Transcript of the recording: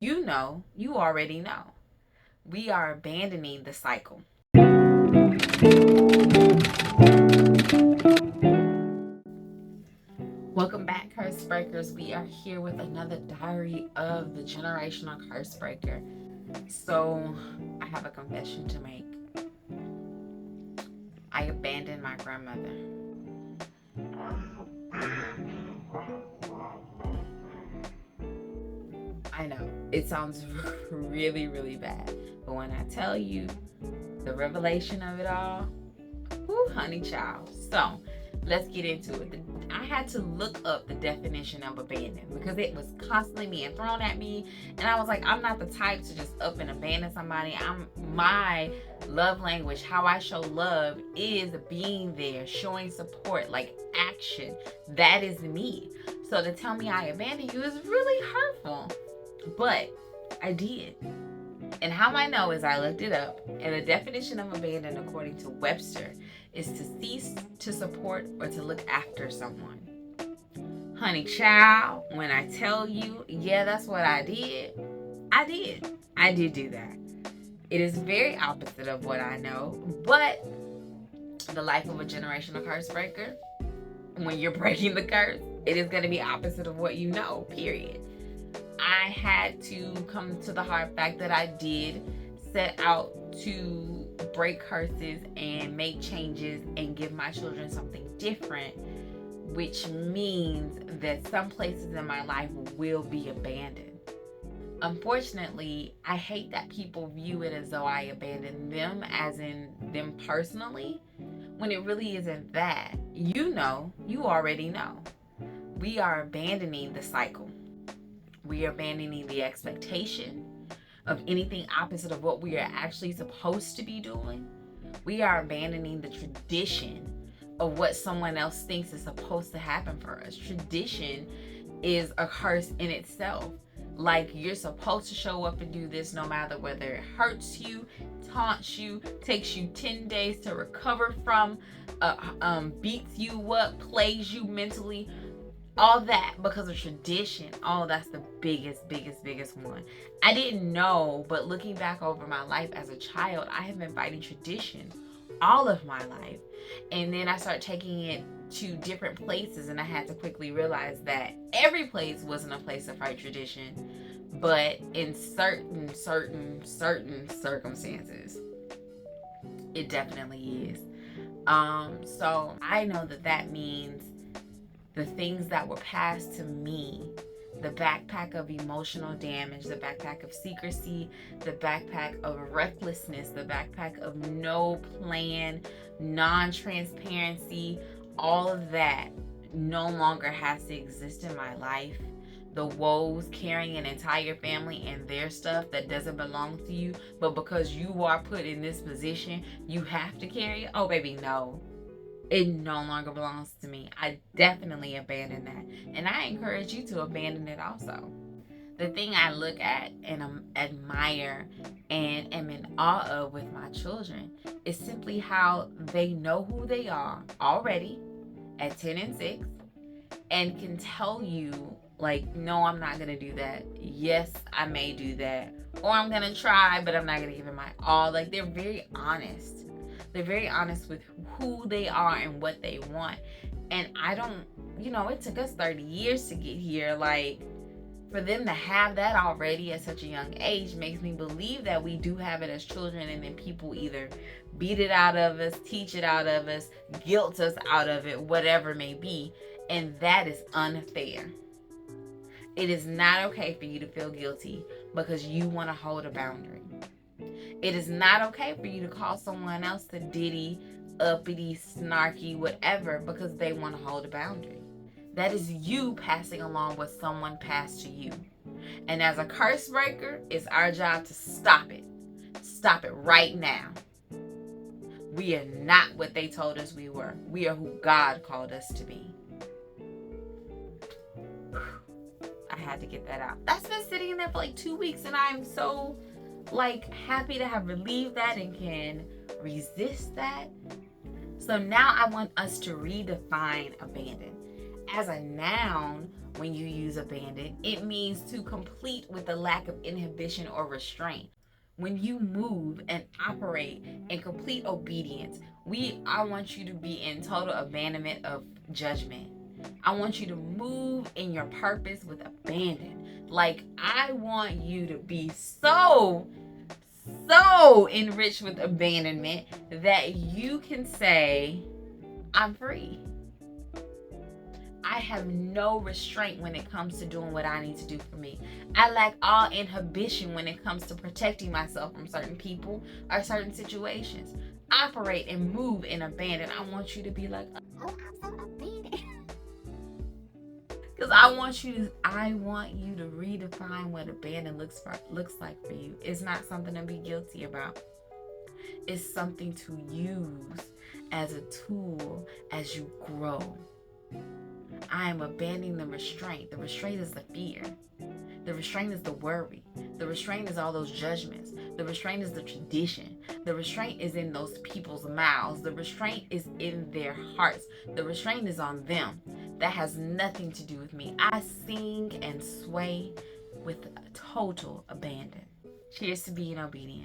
You already know. We are abandoning the cycle. Welcome back, curse breakers. We are here with another diary of the generational curse breaker. So, I have a confession to make. I abandoned my grandmother. I know it sounds really, really bad, but when I tell you the revelation of it all, whoo, honey child. So, let's get into it. I had to look up the definition of abandon because it was constantly being thrown at me, and I was like, I'm not the type to just up and abandon somebody. My love language, how I show love, is being there, showing support, like action. That is me. So to tell me I abandoned you is really hurtful, but I did. And how I know is I looked it up, and the definition of abandon, according to Webster, is to cease to support or to look after someone. Honey child, when I tell you, yeah, that's what I did. I did do that. It is very opposite of what I know, but the life of a generational curse breaker, when you're breaking the curse, it is going to be opposite of what you know, period. I had to come to the hard fact that I did set out to break curses and make changes and give my children something different, which means that some places in my life will be abandoned. Unfortunately, I hate that people view it as though I abandoned them, as in them personally, when it really isn't that. You already know. We are abandoning the cycle. We are abandoning the expectation of anything opposite of what we are actually supposed to be doing. We are abandoning the tradition of what someone else thinks is supposed to happen for us. Tradition is a curse in itself. Like, you're supposed to show up and do this no matter whether it hurts you, taunts you, takes you 10 days to recover from, beats you up, plays you mentally. All that because of tradition. Oh, that's the biggest one. I didn't know, but looking back over my life as a child, I have been fighting tradition all of my life. And then I started taking it to different places, and I had to quickly realize that every place wasn't a place to fight tradition, but in certain circumstances, it definitely is. So I know that means the things that were passed to me, the backpack of emotional damage, the backpack of secrecy, the backpack of recklessness, the backpack of no plan, non-transparency, all of that no longer has to exist in my life. The woes carrying an entire family and their stuff that doesn't belong to you, but because you are put in this position, you have to carry it. Oh, baby, no. It no longer belongs to me. I definitely abandoned that. And I encourage you to abandon it also. The thing I look at and admire and am in awe of with my children is simply how they know who they are already at 10 and 6 and can tell you, like, no, I'm not going to do that. Yes, I may do that. Or I'm going to try, but I'm not going to give it my all. Like, they're very honest. They're very honest with who they are and what they want. And I don't, it took us 30 years to get here. Like, for them to have that already at such a young age makes me believe that we do have it as children, and then people either beat it out of us, teach it out of us, guilt us out of it, whatever it may be. And that is unfair. It is not okay for you to feel guilty because you want to hold a boundary. It is not okay for you to call someone else the ditty, uppity, snarky, whatever, because they want to hold a boundary. That is you passing along what someone passed to you. And as a curse breaker, it's our job to stop it. Stop it right now. We are not what they told us we were. We are who God called us to be. I had to get that out. That's been sitting in there for like 2 weeks, and I'm so happy to have relieved that and can resist that. So now I want us to redefine abandon. As a noun, when you use abandon. It means to complete with a lack of inhibition or restraint. When you move and operate in complete obedience, I want you to be in total abandonment of judgment. I want you to move in your purpose with abandon. Like, I want you to be so enriched with abandonment that you can say, I'm free. I have no restraint when it comes to doing what I need to do for me. I lack all inhibition when it comes to protecting myself from certain people or certain situations. Operate and move in abandon. I want you to be like, oh, I'm so abandoned. Because I want you to redefine what abandon looks like for you. It's not something to be guilty about. It's something to use as a tool as you grow. I am abandoning the restraint. The restraint is the fear. The restraint is the worry. The restraint is all those judgments. The restraint is the tradition. The restraint is in those people's mouths. The restraint is in their hearts. The restraint is on them. That has nothing to do with me. I sing and sway with total abandon. Cheers to being obedient.